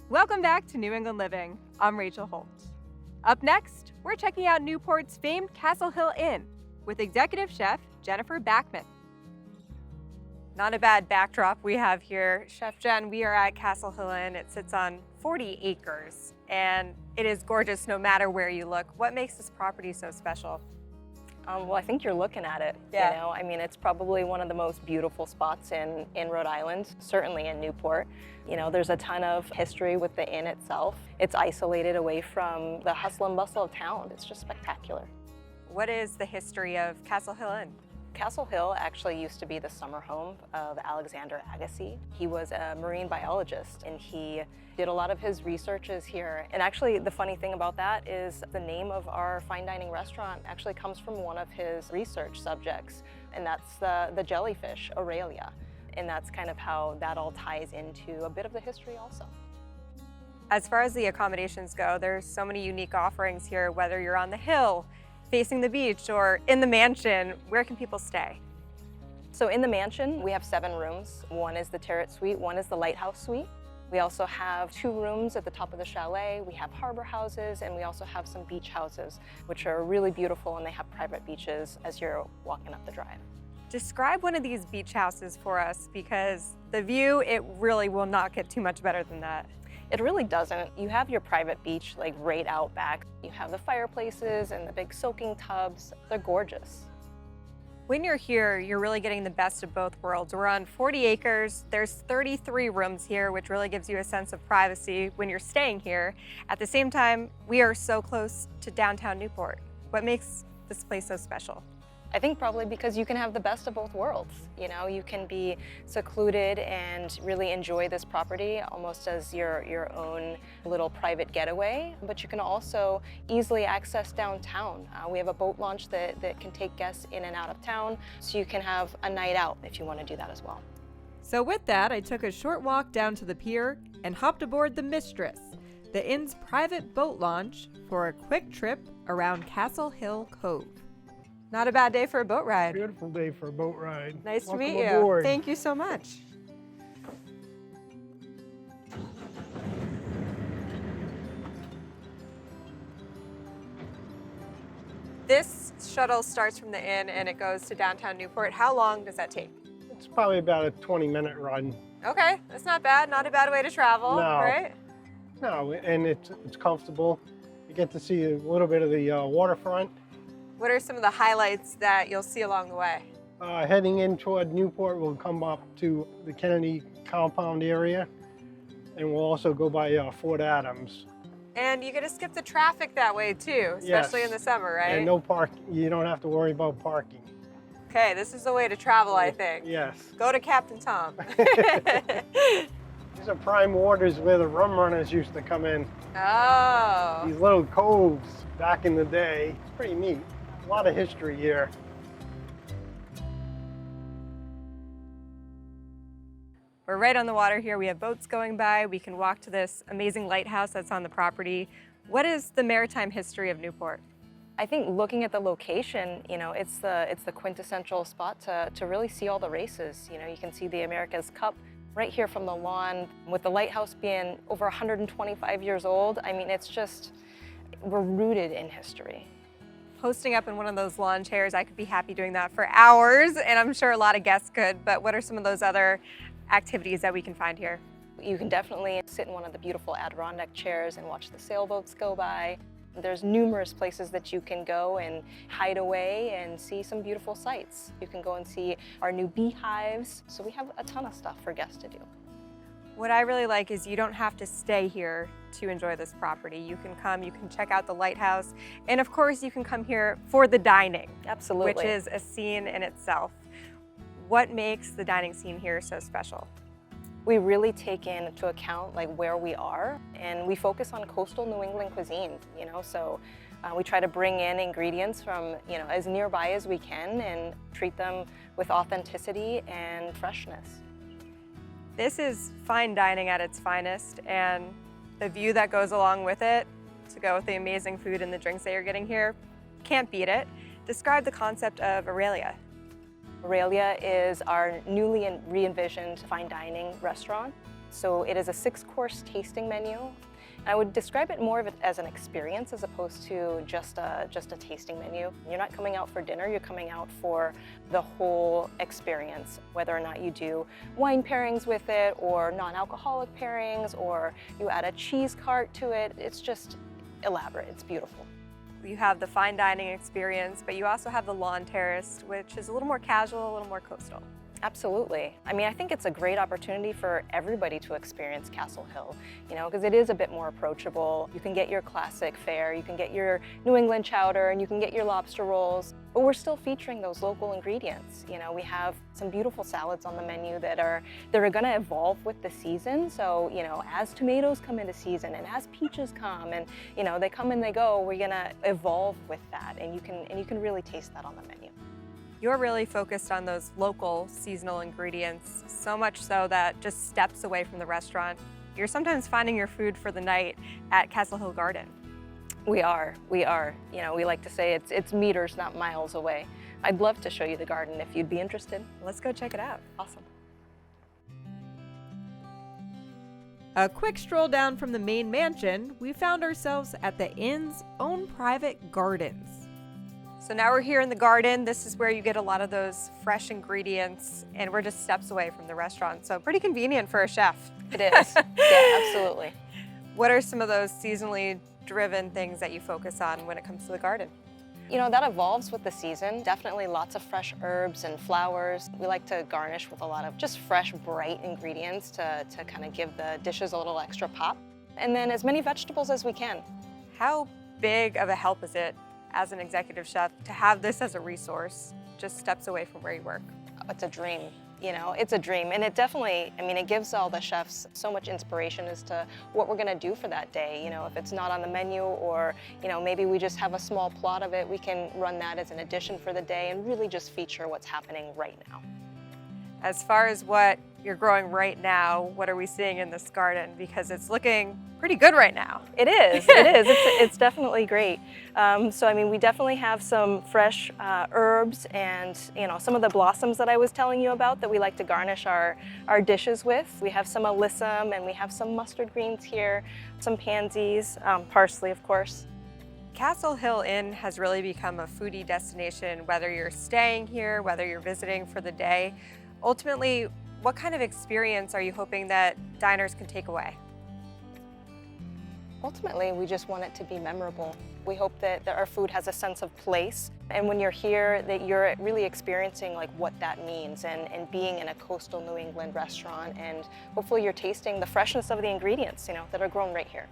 Welcome back to New England Living. I'm Rachel Holt. Up next, we're checking out Newport's famed Castle Hill Inn with executive chef Jennifer Backman. Not a bad backdrop we have here. Chef Jen, we are at Castle Hill Inn. It sits on 40 acres and it is gorgeous no matter where you look. What makes this property so special? Well, I think you're looking at it. Yeah. You know, I mean, it's probably one of the most beautiful spots in Rhode Island, certainly in Newport. You know, there's a ton of history with the inn itself. It's isolated away from the hustle and bustle of town. It's just spectacular. What is the history of Castle Hill Inn? Castle Hill actually used to be the summer home of Alexander Agassiz. He was a marine biologist and he did a lot of his researches here. And actually the funny thing about that is the name of our fine dining restaurant actually comes from one of his research subjects, and that's the jellyfish, Aurelia. And that's kind of how that all ties into a bit of the history also. As far as the accommodations go, there's so many unique offerings here, whether you're on the hill, facing the beach, or in the mansion. Where can people stay? So in the mansion, we have 7 rooms. One is the Terrace Suite, one is the Lighthouse Suite. We also have 2 rooms at the top of the chalet. We have harbor houses, and we also have some beach houses, which are really beautiful, and they have private beaches as you're walking up the drive. Describe one of these beach houses for us, because the view, it really will not get too much better than that. It really doesn't. You have your private beach like right out back. You have the fireplaces and the big soaking tubs. They're gorgeous. When you're here, you're really getting the best of both worlds. We're on 40 acres. There's 33 rooms here, which really gives you a sense of privacy when you're staying here. At the same time, we are so close to downtown Newport. What makes this place so special? I think probably because you can have the best of both worlds. You know, you can be secluded and really enjoy this property almost as your own little private getaway, but you can also easily access downtown. We have a boat launch that can take guests in and out of town, so you can have a night out if you want to do that as well. So with that, I took a short walk down to the pier and hopped aboard the Mistress, the inn's private boat launch, for a quick trip around Castle Hill Cove. Not a bad day for a boat ride. Beautiful day for a boat ride. Nice to Welcome meet you. aboard. Thank you so much. This shuttle starts from the inn and it goes to downtown Newport. How long does that take? It's probably about a 20-minute run. Okay, that's not bad. Not a bad way to travel, No. right? No, and it's comfortable. You get to see a little bit of the waterfront. What are some of the highlights that you'll see along the way? Heading in toward Newport, we'll come up to the Kennedy compound area, and we'll also go by Fort Adams. And you get to skip the traffic that way too, especially Yes. in the summer, right? And no park. You don't have to worry about parking. Okay, this is the way to travel, I think. Yes. Go to Captain Tom. These are prime waters where the rum runners used to come in. Oh. These little coves back in the day. It's pretty neat. A lot of history here. We're right on the water here. We have boats going by. We can walk to this amazing lighthouse that's on the property. What is the maritime history of Newport? I think looking at the location, you know, it's the quintessential spot to really see all the races. You know, you can see the America's Cup right here from the lawn. With the lighthouse being over 125 years old, I mean, it's just, we're rooted in history. Posting up in one of those lawn chairs, I could be happy doing that for hours, and I'm sure a lot of guests could, but what are some of those other activities that we can find here? You can definitely sit in one of the beautiful Adirondack chairs and watch the sailboats go by. There's numerous places that you can go and hide away and see some beautiful sights. You can go and see our new beehives, so we have a ton of stuff for guests to do. What I really like is you don't have to stay here to enjoy this property. You can come, you can check out the lighthouse, and of course you can come here for the dining. Absolutely. Which is a scene in itself. What makes the dining scene here so special? We really take into account like where we are, and we focus on coastal New England cuisine, you know, so we try to bring in ingredients from, you know, as nearby as we can and treat them with authenticity and freshness. This is fine dining at its finest, and the view that goes along with it, to go with the amazing food and the drinks that you're getting here, can't beat it. Describe the concept of Aurelia. Aurelia is our newly re-envisioned fine dining restaurant. So it is a 6-course tasting menu. I would describe it more of it as an experience as opposed to just a tasting menu. You're not coming out for dinner, you're coming out for the whole experience, whether or not you do wine pairings with it or non-alcoholic pairings, or you add a cheese cart to it. It's just elaborate, it's beautiful. You have the fine dining experience, but you also have the lawn terrace, which is a little more casual, a little more coastal. Absolutely. I mean, I think it's a great opportunity for everybody to experience Castle Hill, because it is a bit more approachable. You can get your classic fare, you can get your New England chowder, and you can get your lobster rolls, but we're still featuring those local ingredients. We have some beautiful salads on the menu that are going to evolve with the season. So, as tomatoes come into season and as peaches come and, they come and they go, we're going to evolve with that, and you can really taste that on the menu. You're really focused on those local seasonal ingredients, so much so that just steps away from the restaurant, you're sometimes finding your food for the night at Castle Hill Garden. We are. We like to say it's meters, not miles away. I'd love to show you the garden if you'd be interested. Let's go check it out. Awesome. A quick stroll down from the main mansion, we found ourselves at the inn's own private gardens. So now we're here in the garden. This is where you get a lot of those fresh ingredients, and we're just steps away from the restaurant. So pretty convenient for a chef. It is. Yeah, absolutely. What are some of those seasonally driven things that you focus on when it comes to the garden? That evolves with the season. Definitely lots of fresh herbs and flowers. We like to garnish with a lot of just fresh, bright ingredients to kind of give the dishes a little extra pop. And then as many vegetables as we can. How big of a help is it as an executive chef to have this as a resource just steps away from where you work? It's a dream. It's a dream, and it definitely, it gives all the chefs so much inspiration as to what we're gonna do for that day. If it's not on the menu, or, maybe we just have a small plot of it, we can run that as an addition for the day and really just feature what's happening right now. As far as what you're growing right now, what are we seeing in this garden? Because it's looking pretty good right now. It is, it's definitely great. So we definitely have some fresh herbs and some of the blossoms that I was telling you about that we like to garnish our dishes with. We have some alyssum and we have some mustard greens here, some pansies, parsley of course. Castle Hill Inn has really become a foodie destination, whether you're staying here, whether you're visiting for the day. Ultimately, what kind of experience are you hoping that diners can take away? Ultimately, we just want it to be memorable. We hope that our food has a sense of place, and when you're here, that you're really experiencing what that means and being in a coastal New England restaurant, and hopefully you're tasting the freshness of the ingredients, that are grown right here.